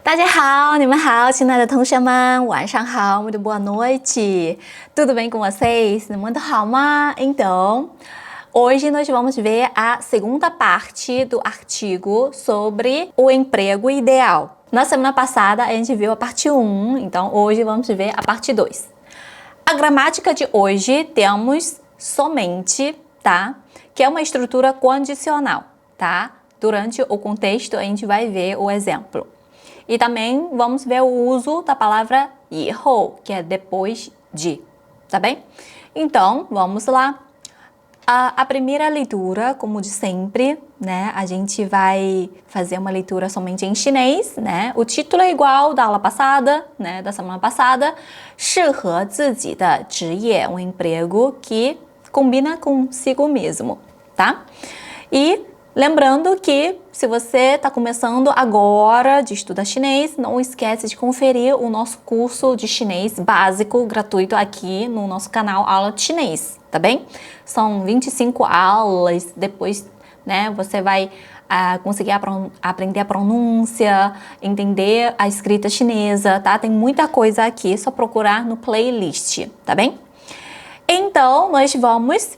大家好，你们好，亲爱的同学们，晚上好, muito boa noite. Tudo bem com vocês? Muito好吗? Então, hoje nós vamos ver a segunda parte do artigo sobre o emprego ideal. Na semana passada a gente viu a parte 1, então hoje vamos ver a parte 2. A gramática de hoje temos somente, tá? Que é uma estrutura condicional, tá? Durante o contexto a gente vai ver o exemplo. E também vamos ver o uso da palavra 以后, que é depois de, tá bem? Então, vamos lá. A primeira leitura, como de sempre, né? A gente vai fazer uma leitura somente em chinês, né? O título é igual da aula passada, né? Da semana passada. 适合自己的职业, um emprego que combina consigo mesmo, tá? E lembrando que se você está começando agora de estudar chinês, não esquece de conferir o nosso curso de chinês básico gratuito aqui no nosso canal Aula de Chinês, tá bem? São 25 aulas, depois, né, você vai conseguir aprender a pronúncia, entender a escrita chinesa, tá? Tem muita coisa aqui, é só procurar no playlist, tá bem? Então, nós vamos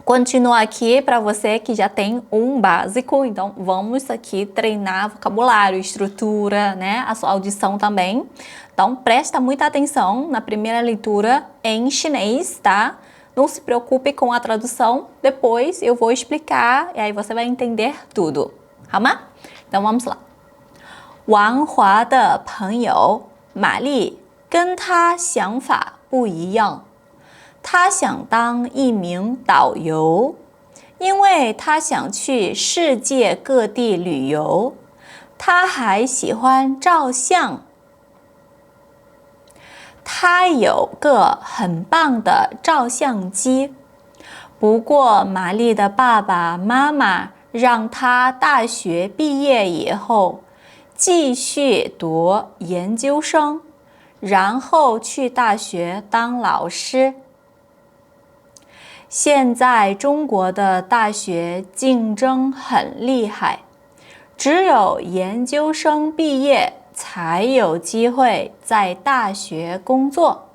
continuar aqui para você que já tem um básico, então vamos aqui treinar vocabulário, estrutura, né? A sua audição também. Então presta muita atenção na primeira leitura em chinês, tá? Não se preocupe com a tradução, depois eu vou explicar e aí você vai entender tudo, 好吗? Então vamos lá. 王华的朋友玛丽跟他想法不一样。他想当一名导游，因为他想去世界各地旅游。他还喜欢照相。他有个很棒的照相机，不过玛丽的爸爸妈妈让他大学毕业以后继续读研究生，然后去大学当老师。现在中国的大学竞争很厉害，只有研究生毕业才有机会在大学工作。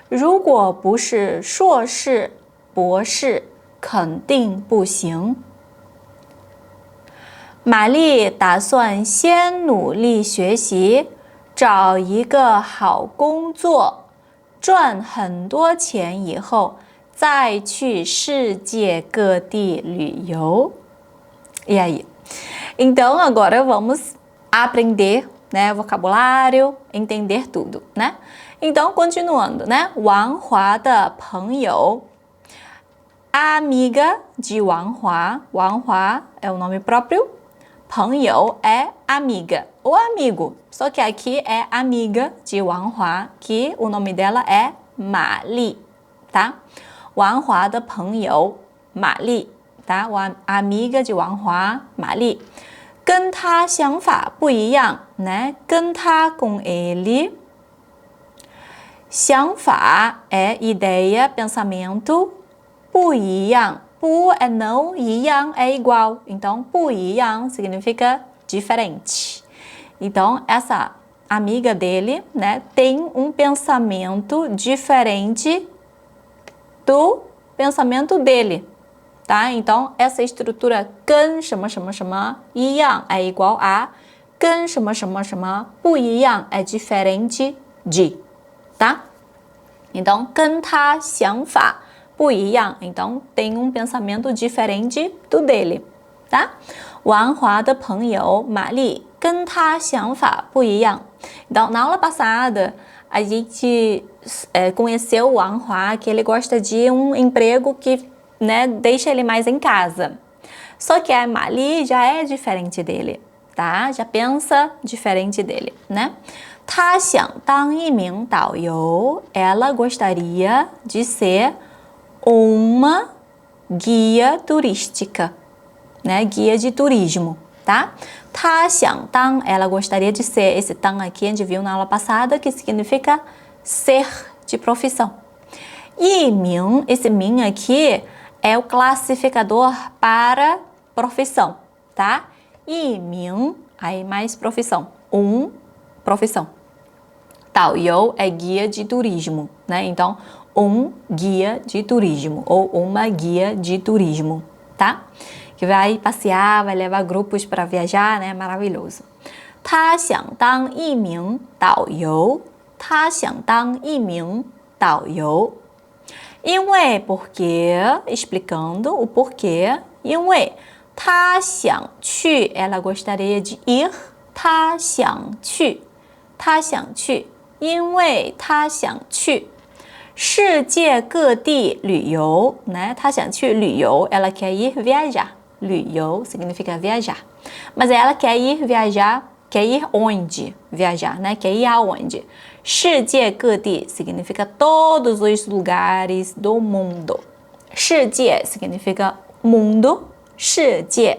如果不是硕士、博士，肯定不行。玛丽打算先努力学习，找一个好工作，赚很多钱以后再去世界各地旅游. E aí? Então, agora vamos aprender, né, vocabulário, entender tudo, né? Então, continuando, né? 王华的朋友, amiga de 王华. 王华 é o nome próprio, 朋友 é amiga ou amigo. Só que aqui é amiga de 王华, que o nome dela é 玛丽, tá? 王华的朋友玛丽, tá? A amiga de 王华, 玛丽. 跟他想法不一样, né? 跟他 com ele. 想法 é ideia, pensamento. 不一样, 不 é não, 一样 é igual. Então, 不一样 significa diferente. Então, essa amiga dele, né, tem um pensamento diferente do pensamento dele, tá? Então, essa estrutura 跟什么什么什么一样 é igual a 跟什么什么什么不一样 é diferente de, tá? Então, 跟他想法不一样 então tem um pensamento diferente do dele, tá? 王华的朋友玛丽跟他想法不一样. Então, na aula passada, a gente conheceu o Wang Hua, que ele gosta de um emprego que, né, deixa ele mais em casa. Só que a Mali já é diferente dele, tá? Já pensa diferente dele, né? 她想当一名导游, ela gostaria de ser uma guia turística, né? Guia de turismo, tá? 她想当, ela gostaria de ser, esse tang aqui a gente viu na aula passada, que significa ser de profissão. E min, esse min aqui é o classificador para profissão, tá? E min, aí mais profissão. profissão. 导游 é guia de turismo, né? Então, guia de turismo ou uma guia de turismo, tá? Que vai passear, vai levar grupos para viajar, né? Maravilhoso. 他想当一名导游。他想当一名导游。因为 porque explicando o porquê. 因为他想去 ela gostaria de ir. 他想去。他想去。因为他想去。世界各地旅游, né? 他想去旅游 ela quer ir viajar. 旅游 significa viajar. Mas ela quer ir viajar, quer ir onde? Viajar, né? Quer ir aonde? 世界各地 significa todos os lugares do mundo. 世界 significa mundo. 世界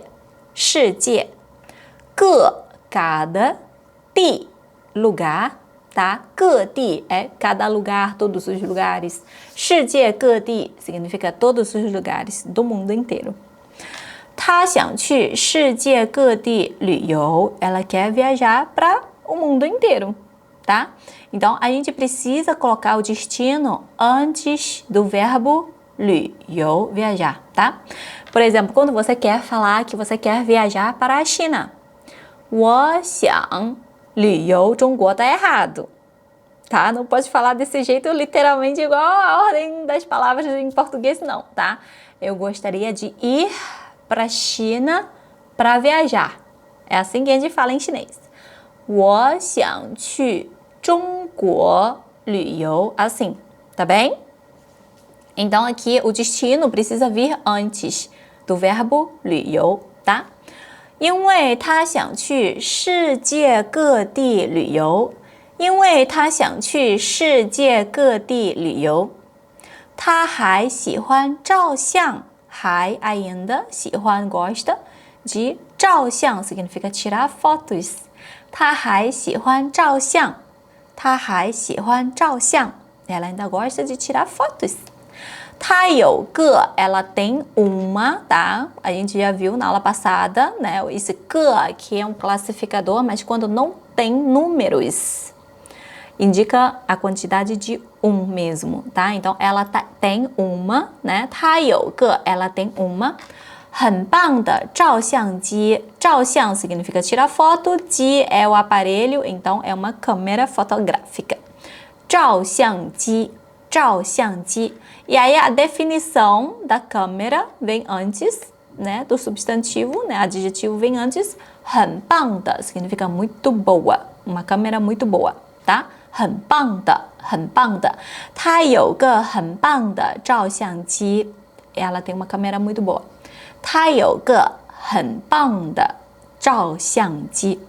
各 cada 地 lugar, tá? 各地 é cada lugar, todos os lugares. 世界各地 significa todos os lugares do mundo inteiro. 他想去世界各地旅游 ela quer viajar para o mundo inteiro, tá? Então, a gente precisa colocar o destino antes do verbo 旅游, viajar, tá? Por exemplo, quando você quer falar que você quer viajar para a China. 我想旅游中国 tá errado, tá? Não pode falar desse jeito literalmente igual a ordem das palavras em português, não, tá? Eu gostaria de ir para a China para viajar. É assim que a gente fala em chinês. 我想去中国旅游 assim, tá bem? Então aqui o destino precisa vir antes do verbo 旅游, tá? 因为他想去世界各地旅游。因为他想去世界各地旅游。他还喜欢照相。还 ainda 喜欢 gosta de 照相 significa tirar fotos. 他还喜欢照相。他还喜欢照相。Ela ainda gosta de tirar fotos. 他有个 ela tem uma, tá? A gente já viu na aula passada, né? Esse que aqui é um classificador, mas quando não tem números, indica a quantidade de mesmo, tá? Então, ela tem uma, né? 她有个 ela tem uma. 很棒的照相机。照相 significa tirar foto, 机 é o aparelho, então é uma câmera fotográfica. 照相机。照相机。E aí a definição da câmera vem antes, né? Do substantivo, né? Adjetivo vem antes. 很棒的 significa muito boa. Uma câmera muito boa, tá? 很棒的，很棒的。她有个很棒的照相机。Ela tem uma câmera muito boa. 她有个很棒的照相机。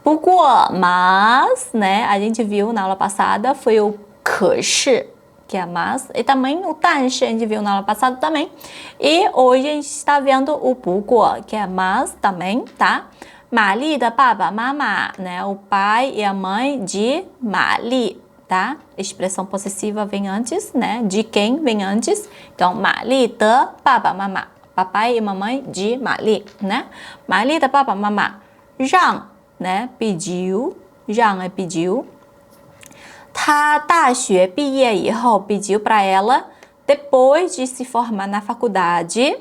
不过 mas, né? A gente viu na aula passada foi o 可是 que é mas, e também o 但是 a gente viu na aula passada também. E hoje a gente está vendo o 不过 que é mas também, tá? 玛丽的爸爸妈妈, né? O pai e a mãe de 玛丽, tá? Expressão possessiva vem antes, né? De quem vem antes. Então, 玛丽的爸爸妈妈, papai e mamãe de 玛丽, né? 玛丽的爸爸妈妈让, né? Pediu, 让 é pediu. 他大学毕业以后 pediu para ela, depois de se formar na faculdade,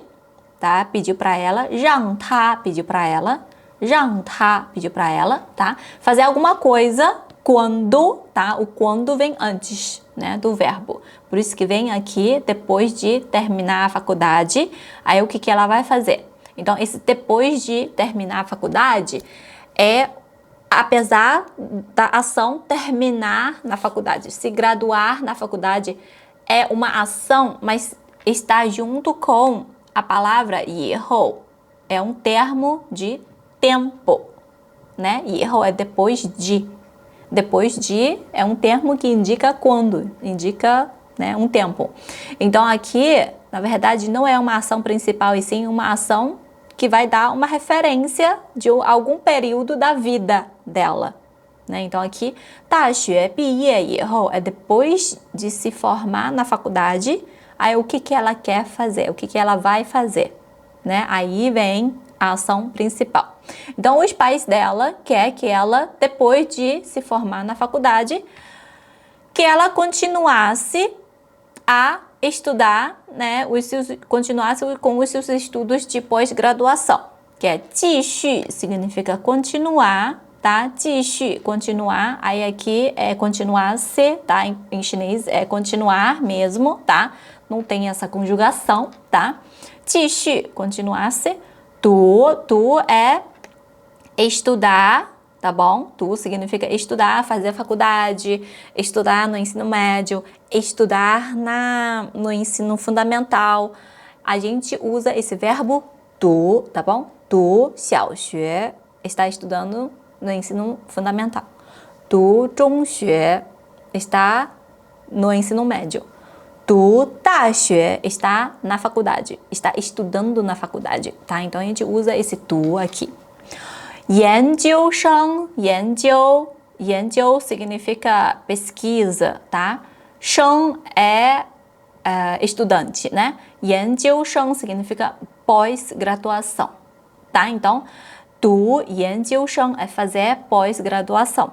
tá? Pediu para ela, 让他 pediu para ela. 让他 pediu para ela, tá? Fazer alguma coisa quando, tá? O quando vem antes, né? Do verbo. Por isso que vem aqui depois de terminar a faculdade. Aí o que ela vai fazer? Então, esse depois de terminar a faculdade é apesar da ação terminar na faculdade. Se graduar na faculdade é uma ação, mas está junto com a palavra 以后. É um termo de tempo, né? 以后 é depois de. Depois de é um termo que indica quando, indica, né, um tempo. Então aqui, na verdade, não é uma ação principal, e sim uma ação que vai dar uma referência de algum período da vida dela, né? Então aqui, 大学毕业以后 é depois de se formar na faculdade. Aí o que ela quer fazer? O que ela vai fazer? Né? Aí vem a ação principal. Então, os pais dela querem que ela, depois de se formar na faculdade, que ela continuasse a estudar, né, continuasse com os seus estudos de pós-graduação, que é 继续 significa continuar, tá? 继续 continuar, aí aqui é continuar-se, tá? Em chinês é continuar mesmo, tá? Não tem essa conjugação, tá? 继续 continuar-se, tu é estudar, tá bom? Tu significa estudar, fazer faculdade, estudar no ensino médio, estudar no ensino fundamental. A gente usa esse verbo tu, tá bom? Tu, 小学, está estudando no ensino fundamental. Tu, 中学, está no ensino médio. Tu, 大学, está na faculdade, está estudando na faculdade, tá? Então a gente usa esse tu aqui. 研究生, 研究 significa pesquisa, tá? 生 é estudante, né? 研究生 significa pós-graduação, tá? Então, 读研究生 é fazer pós-graduação.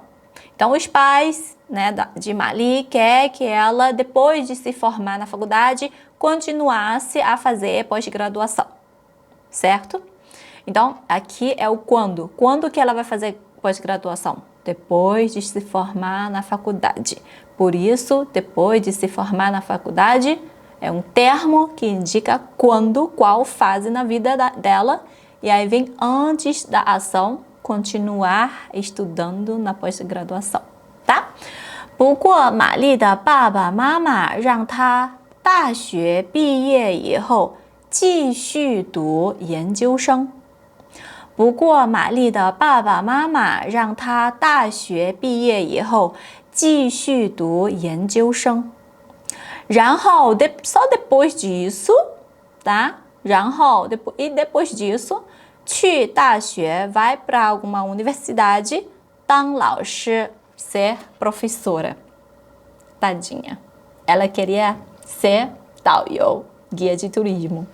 Então, os pais, né, de Mali quer que ela, depois de se formar na faculdade, continuasse a fazer pós-graduação, certo? Então, aqui é o quando. Quando que ela vai fazer pós-graduação? Depois de se formar na faculdade. Por isso, depois de se formar na faculdade, é um termo que indica quando, qual fase na vida dela. E aí vem antes da ação, continuar estudando na pós-graduação, tá? 不过玛丽的爸爸妈妈让她大学毕业以后继续读研究生。不过玛丽的爸爸妈妈让她大学毕业以后继续读研究生。然后 só depois disso, tá? 然后 depois disso 去大学 vai para alguma universidade 当老师 ser professora. Tadinha. Ela queria ser 导游 guia de turismo.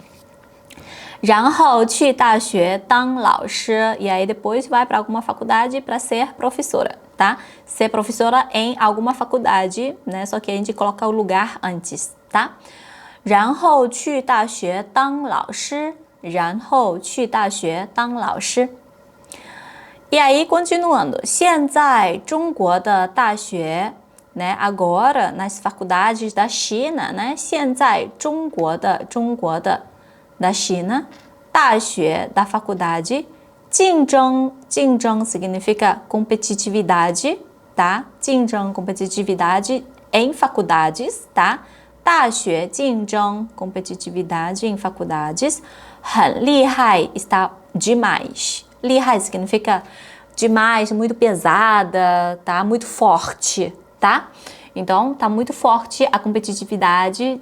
然后去大学当老师 e aí depois vai para alguma faculdade para ser professora, tá? Ser professora em alguma faculdade, né? Só que a gente coloca o lugar antes, tá? 然后去大学当老师然后去大学当老师 E aí, continuando, 现在中国的大学 né, agora nas faculdades da China, né, 现在中国的 da China, 大学 da faculdade, 竞争 significa competitividade, tá? 竞争 competitividade em faculdades, tá? 大学竞争 competitividade em faculdades, 很厉害 está demais. 厉害 significa demais, muito pesada, tá? Muito forte, tá? Então, tá muito forte a competitividade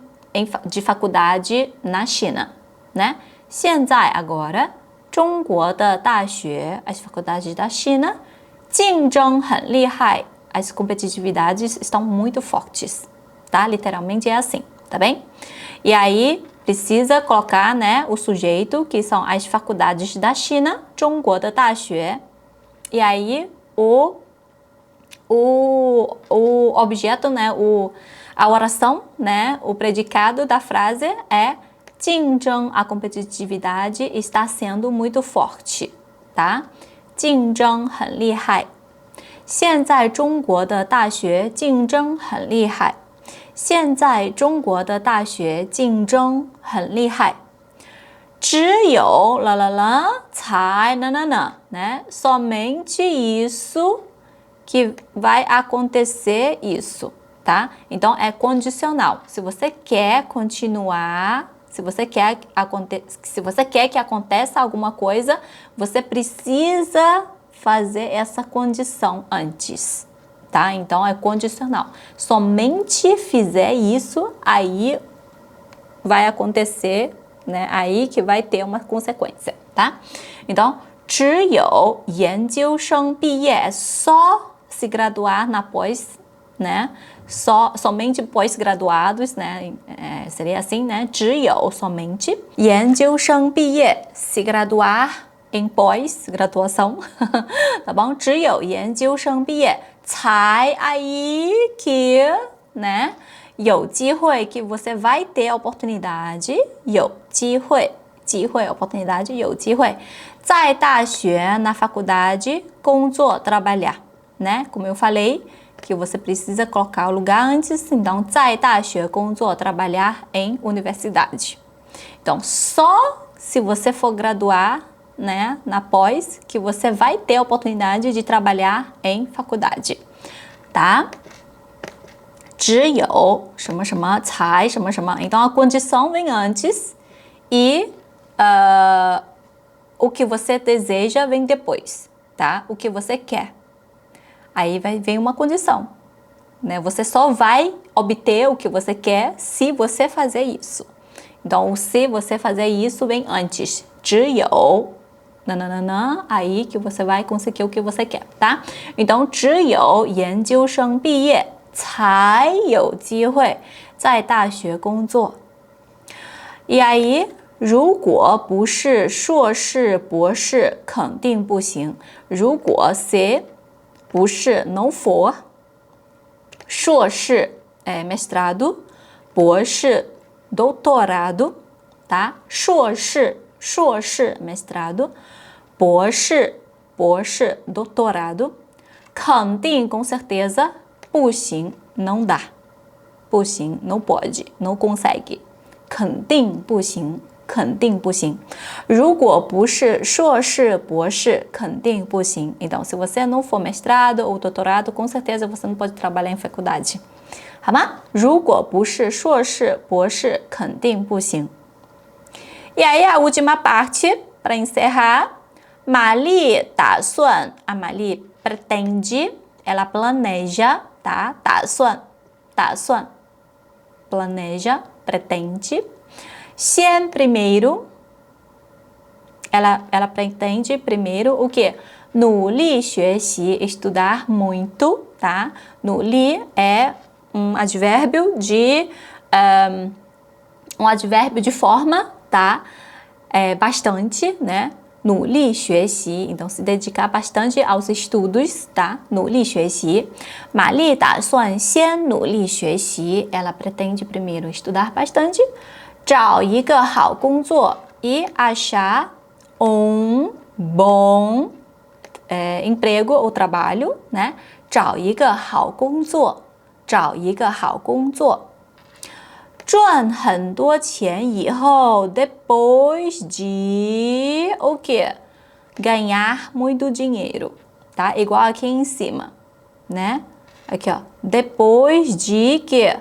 de faculdade na China, né? 现在 agora, 中国的大学 as faculdades da China, 竞争很厉害 as competitividades estão muito fortes, tá? Literalmente é assim, tá bem? E aí, precisa colocar, né, o sujeito, que são as faculdades da China, 中国的大学 e aí o objeto, né, a oração, né, o predicado da frase é 竞争, a competitividade está sendo muito forte, tá? 竞争很厉害现在中国的大学竞争很厉害现在中国的大学竞争很厉害只有才né? Somente isso que vai acontecer isso, tá? Então é condicional. Se você quer continuar, se você quer que aconteça alguma coisa, você precisa fazer essa condição antes, tá? Então é condicional. Somente fizer isso, aí vai acontecer, né? Aí que vai ter uma consequência, tá? Então, 只有研究生毕业 é só se graduar na pós, né? Somente pós-graduados, né? Seria assim, né? 只有 somente 研究生毕业 se graduar em pós-graduação, tá bom? 只有研究生毕业才 aí que, né? 有机会 que você vai ter a oportunidade, 有机会 oportunidade, 有机会在大学 na faculdade 工作 trabalhar, né? Como eu falei, que você precisa colocar o lugar antes, então 在大学工作 trabalhar em universidade. Então, só se você for graduar, né, na pós, que você vai ter a oportunidade de trabalhar em faculdade, tá? 只有什么什么才什么什么， então a condição vem antes e o que você deseja vem depois, tá? O que você quer. Aí vem uma condição, né? Você só vai obter o que você quer se você fazer isso. Então, se você fazer isso vem antes. 只有 nananana, aí que você vai conseguir o que você quer, tá? Então, 只有研究生毕业才有机会在大学工作。E aí, 如果不是硕士博士肯定不行。如果 se 不是 não for 硕士mestrado, 博士 doutorado, tá? 硕士 mestrado, 博士 doutorado, 肯定 com certeza, 不行 não dá, 不行 não pode, não consegue, 肯定不行，肯定不行。如果不是硕士博士，肯定不行。Então, se você não for mestrado ou doutorado, com certeza você não pode trabalhar em faculdade. 好吗？如果不是硕士博士，肯定不行。E aí, a última parte, para encerrar. Mali 打算 a Mali pretende, ela planeja, tá? 打算 planeja, pretende. 先 primeiro, ela pretende primeiro o quê? 努力学习 estudar muito, tá? 努力 é um advérbio de forma, tá? Bastante, né? 努力学习 então se dedicar bastante aos estudos, tá? 努力学习 玛丽打算先努力学习 ela pretende primeiro estudar bastante, 找一个好工作 e achar um bom emprego ou trabalho, né? 找一个好工作赚很多钱以后 depois de o quê? Ganhar muito dinheiro, tá? Igual aqui em cima, né? Aqui, ó. Depois de que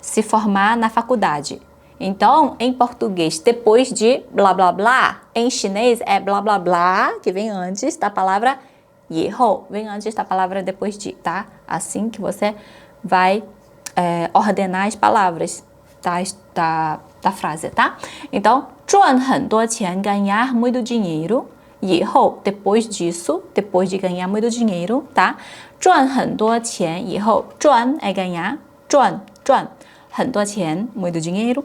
se formar na faculdade. Então, em português, depois de blá blá blá, em chinês é blá blá blá, que vem antes da palavra 以后, vem antes da palavra depois de, tá? Assim que você vai ordenar as palavras da frase, tá? Então, 赚很多钱 ganhar muito dinheiro, 以后 depois disso, depois de ganhar muito dinheiro, tá? 赚很多钱以后 赚 é ganhar, 赚 很多钱 muito dinheiro,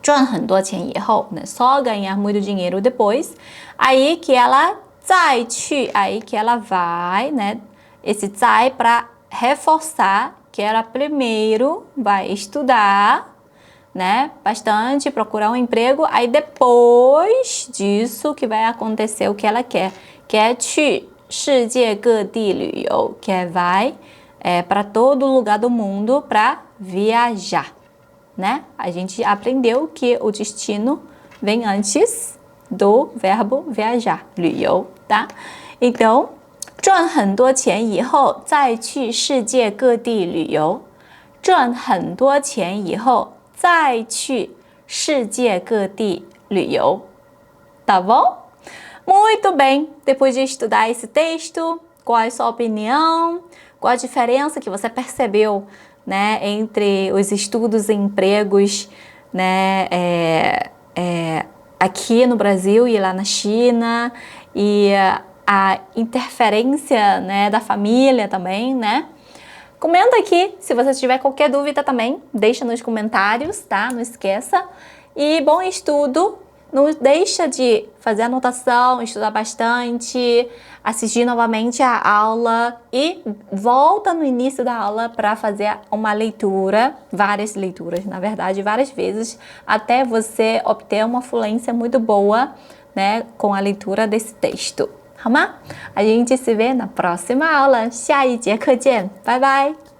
赚很多钱以后 né? Só ganhar muito dinheiro depois, aí que ela 再去 aí que ela vai, né? Esse 再 para reforçar que ela primeiro vai estudar, né? Bastante, procurar um emprego, aí depois disso que vai acontecer o que ela quer, que é 去世界各地旅游, que é vai para todo lugar do mundo para viajar, né? A gente aprendeu que o destino vem antes do verbo viajar, 旅游, tá? Então, 赚很多钱以后再去世界各地旅游，赚很多钱以后再去世界各地旅游，tá bom? Muito bem! Depois de estudar esse texto, qual é a sua opinião? Qual a diferença que você percebeu, né, entre os estudos e empregos, né, aqui no Brasil e lá na China, e a interferência, né, da família também, né? Comenta aqui, se você tiver qualquer dúvida também, deixa nos comentários, tá? Não esqueça. E bom estudo, não deixa de fazer anotação, estudar bastante, assistir novamente a aula e volta no início da aula para fazer uma leitura, várias leituras, na verdade, várias vezes, até você obter uma fluência muito boa, né, com a leitura desse texto. 好吗？ A gente se vê na próxima aula. 下一节课见，拜拜。